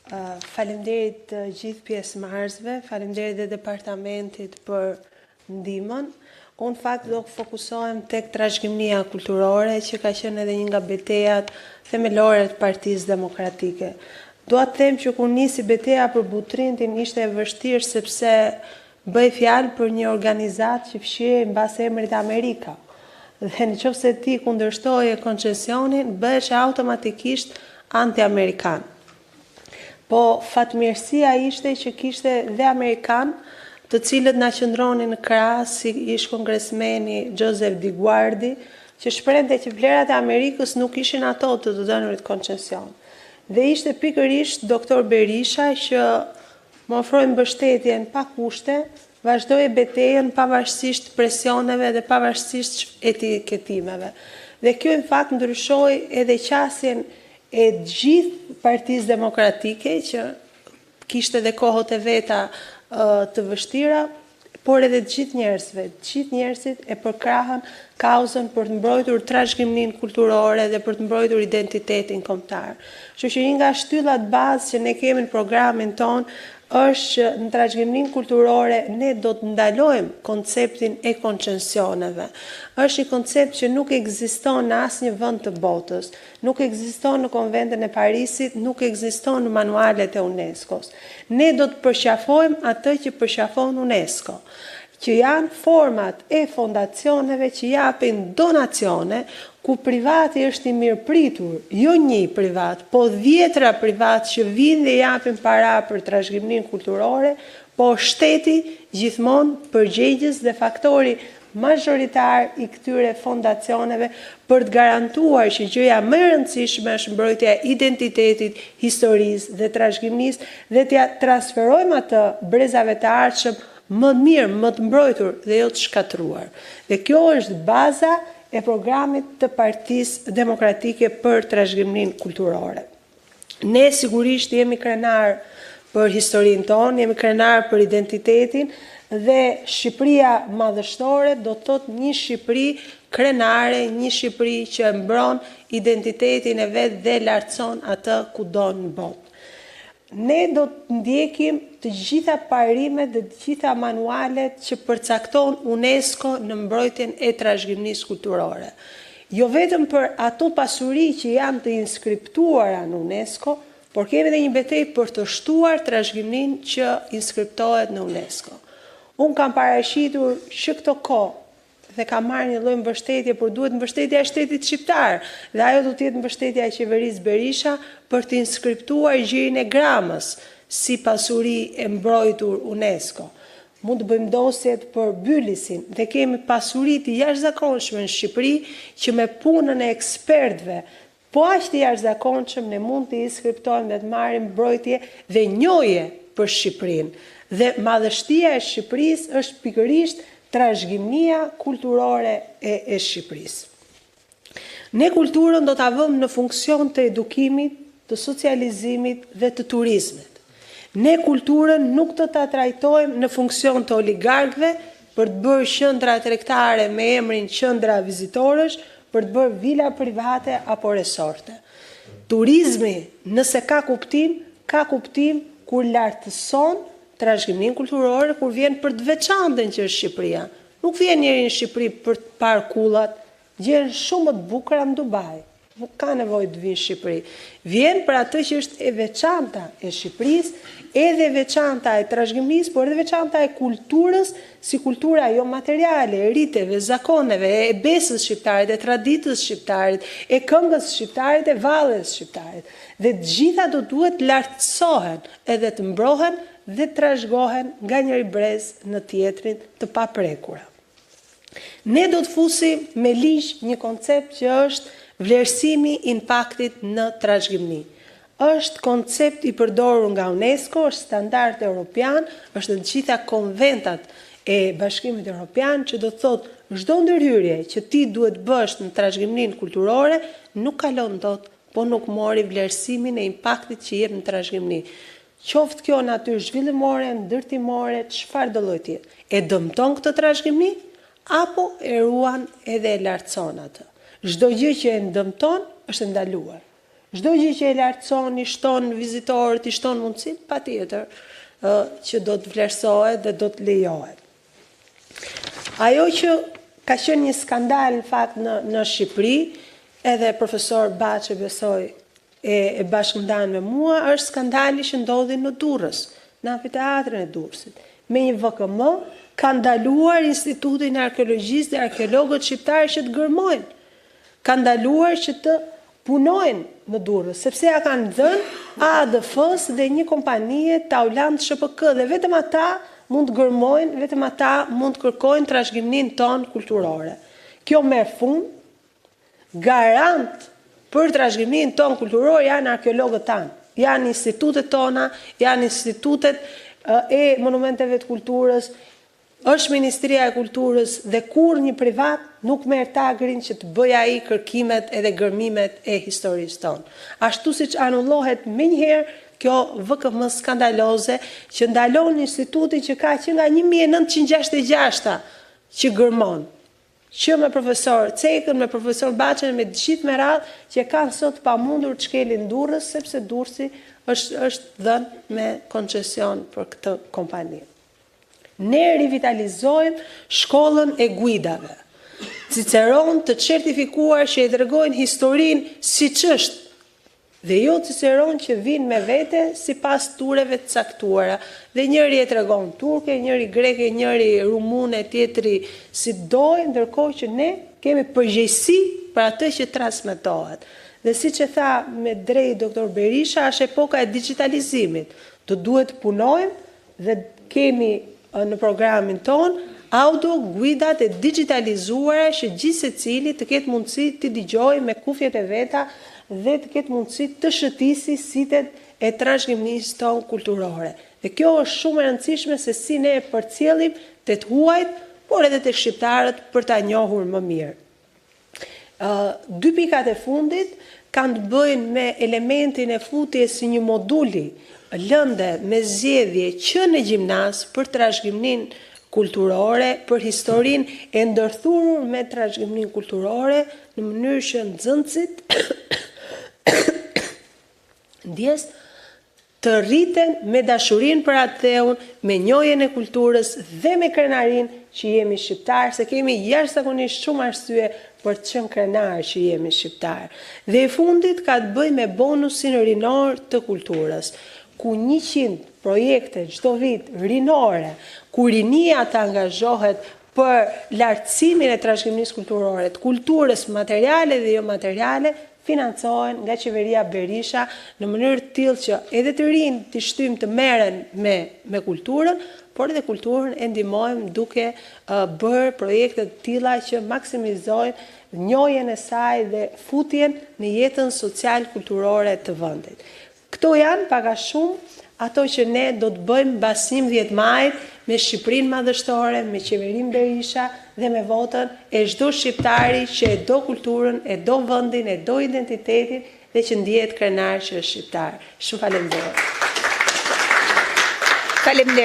Faleminderit të gjithë pjesëmarrësve, faleminderit dhe departamentit për ndihmën. Unë fakt do fokusohem tek trashëgimia kulturore, që ka qenë edhe një nga betejat themelore të Partisë Demokratike. Dua të them që kur nisi betejë për Butrintin ishte e vështirë sepse bëj fjalë për një organizatë që fshihej mbas emrit Amerika. Dhe nëse ti kundërshtoje koncesionin, bëhesh automatikisht anti-amerikan. Po fatmirësia ishte që kishte dhe Amerikan, të cilët na qëndronin në krah, si ish kongresmeni Joseph DeGuardi, që shprehte që vlerat e Amerikës nuk ishin ato të dhënurit koncesion. Dhe ishte pikërisht doktor Berisha që më ofroi mbështetjen pa kushte, vazhdoi betejën pavarësisht presioneve dhe pavarësisht etiketimeve. Dhe kjo në fakt ndryshoi edhe qasjen e gjithë Partisë Demokratike, që kishte dhe kohët e veta të vështira, por edhe të gjithë njerëzve. Të gjithë njerëzit e përkrahën kauzën për të mbrojtur trashëgiminë kulturore dhe për të mbrojtur identitetin kombëtar. Kështu që një nga shtyllat bazë që ne kemi në programin ton është që në trashëgiminë kulturore ne do të ndalojmë konceptin e koncesioneve. Është një koncept që nuk ekziston në asnjë vend të botës, nuk ekziston në Konventin e Parisit, nuk ekziston në manualet e UNESCO-s. Ne do të përqafojmë atë që përqafon UNESCO, që janë format e fondacioneve që japin donacione, ku privati është i mirëpritur, jo një privat, po 10 privat që vinë dhe japin para për trashëgiminë kulturore, po shteti gjithmonë përgjegjës dhe faktori mazhoritar i këtyre fondacioneve për të garantuar që gjëja më e rëndësishme është mbrojtja e identitetit, historisë dhe trashëgimisë dhe t'ja transferojmë atë brezave të ardhshëm më mirë, më të mbrojtur dhe jo të shkatruar. Dhe kjo është baza e programit të Partisë Demokratike për trashëgiminë kulturore. Ne sigurisht jemi krenar për historinë tonë, jemi krenar për identitetin dhe Shqipëria madhështore do të thotë një Shqipëri krenare, një Shqipëri që mbron identitetin e vet dhe lartëson atë kudo në botë. Ne do të ndjekim të gjitha parimet dhe të gjitha manualet që përcakton UNESCO në mbrojtjen e trashëgimisë kulturore. Jo vetëm për ato pasuri që janë të inskriptuara në UNESCO, por kemi edhe një betejë për të shtuar trashëgiminë që inskriptohet në UNESCO. Unë kam paraqititur që këto kohë dhe ka marrë një lloj mbështetje, por duhet mbështetja e shtetit shqiptar, dhe ajo do të jetë mbështetja e qeverisë Berisha për të inskriptuar gjirin e Gramës si pasuri e mbrojtur UNESCO. Mund të bëjmë dosjet për Bylisin dhe kemi pasuri të jashtëzakonshme në Shqipëri që me punën e ekspertëve, po aq të jashtëzakonshëm ne mund të inskriptojmë dhe të marrim mbrojtje dhe njohje për Shqipërinë. Dhe madhështia e Shqipërisë është pikërisht trashëgimia kulturore e Shqipërisë. Ne kulturën do ta vëmë në funksion të edukimit, të socializimit dhe të turizmit. Ne kulturën nuk do ta trajtojmë në funksion të oligarkëve për të bërë qendra tregtare me emrin qendra vizitorësh, për të bërë vila private apo resorte. Turizmi, nëse ka kuptim kur lartëson trashëgiminë kulturore, kur vjen për të veçantën që është Shqipëria. Nuk vjen njeri në Shqipëri për të parë kullat, gjen shumë më të bukura në Dubai. Nuk ka nevojë të vinë në Shqipëri. Vjen për atë që është e veçanta e Shqipërisë, edhe veçanta e trashëgimisë, por edhe veçanta e kulturës, si kultura jo materiale, e riteve, zakoneve, e besës shqiptarit, e traditës shqiptarit, e këngës shqiptarit, e valles shqiptarit. Dhe të gjitha do duhet lartësohen edhe të mbrohen dhe trashëgohen nga njëri brez në tjetrin të paprekura. Ne do të fusim me ligj një koncept që është vlerësimi i impaktit në trashëgimi. Është koncept i përdorur nga UNESCO, është standard evropian, është në të gjitha konventat e Bashkimit Evropian, që do të thotë çdo ndërhyrje që ti duhet bësh në trashëgiminë kulturore nuk kalon dot, po nuk mori vlerësimin e impaktit që jep në trashëgimi. Qoftë kjo natyrë zhvillimore, ndërtimore, çfarë do lloji tjetër. E dëmton këtë trashëgimi apo e ruan edhe e lartëson atë. Çdo gjë që e dëmton është ndaluar. Çdo gjë që e lartëson, i shton vizitorët, i shton mundësitë, patjetër që do të vlerësohet dhe do të lejohet. Ajo që ka qenë një skandal në fakt në Shqipëri, edhe profesor Baçe besoj e bashkëndan me mua, është skandali që ndodhi në Durrës, në amfiteatrin e Durrësit. Me një VKM ka ndaluar Institutin e Arkeologjisë dhe arkeologët shqiptarë që të gërmojnë. Ka ndaluar që të punojnë në Durrës, sepse ja kanë dhënë ADF-s dhe një kompanie Tauland SHPK, dhe vetëm ata mund të gërmojnë, vetëm ata mund të kërkojnë trashëgiminë tonë kulturore. Kjo merr fund, garant për trashëgiminë tonë kulturore janë arkeologët tanë, janë institutet tona, janë institutet e monumenteve të kulturës, është Ministria e Kulturës dhe kur një privat nuk merr tagrin që të bëjë ai kërkimet edhe gërmimet e historisë tonë. Ashtu siç anullohet menjëherë kjo VKM skandaloze që ndalon institutin që ka që nga 1966 që gërmon, që me profesor Cekën, me profesor Baçën, me gjithë me radhë që kanë sot pamundur të shkelin Durrës, sepse Durrësi është dhënë me koncesion për këtë kompani. Ne rivitalizojmë shkollën e guidave, Ciceron të certifikuar që i tregojnë historinë siç është, dhe jo Ciceron që vinë me vete sipas tureve të caktuara, dhe njëri e tregon turke, njëri greke, njëri rumune, tjetri si dojë, ndërkohë që ne kemi përgjegjësi për atë që transmetohet. Dhe siç e tha me drejt doktor Berisha, është epoka e digitalizimit. Do duhet të punojmë dhe kemi në programin ton audio guidat e digitalizuara që gjithë secili të ketë mundësi të dëgjojë me kufjet e veta dhe të ketë mundësi të shëtisi sitet e trashëgimisë tonë kulturore. Dhe kjo është shumë e rëndësishme se si ne e përcjellim tet huajt, por edhe tek shqiptarët për ta njohur më mirë. Dy pikat e fundit kanë të bëjnë me elementin e futjes si një moduli lënde me zgjedhje që në gjimnaz për trashëgiminë kulturore, për historinë e ndërthurur me trashëgiminë kulturore, në mënyrë që nxënësit ndjes të rriten me dashurinë për atë theun, me njohjen e kulturës dhe me krenarinë që jemi shqiptarë, se kemi jashtëzakonisht shumë arsye për të qenë krenarë që jemi shqiptarë. Dhe e fundit ka të bëjë me bonusin rinor të kulturës, ku 100 projekte çdo vit rinore, ku rinia të angazhohet për lartësimin e trashëgimisë kulturore, të kulturës materiale dhe jo materiale, financohen nga qeveria Berisha në mënyrë të tillë që edhe të rinë të shtym të merren me kulturën, por edhe kulturën e ndihmojmë duke bërë projekte të tilla që maksimizojnë njohjen e saj dhe futjen në jetën social-kulturore të vendit. Këto janë pak a shumë ato që ne do të bëjmë mbas 11 majit me Shqipërinë madhështore, me qeverinë Berisha dhe me votën e çdo shqiptari që e do kulturën, e do vendin, e do identitetin dhe që ndihet krenar që është shqiptar. Shumë faleminderit.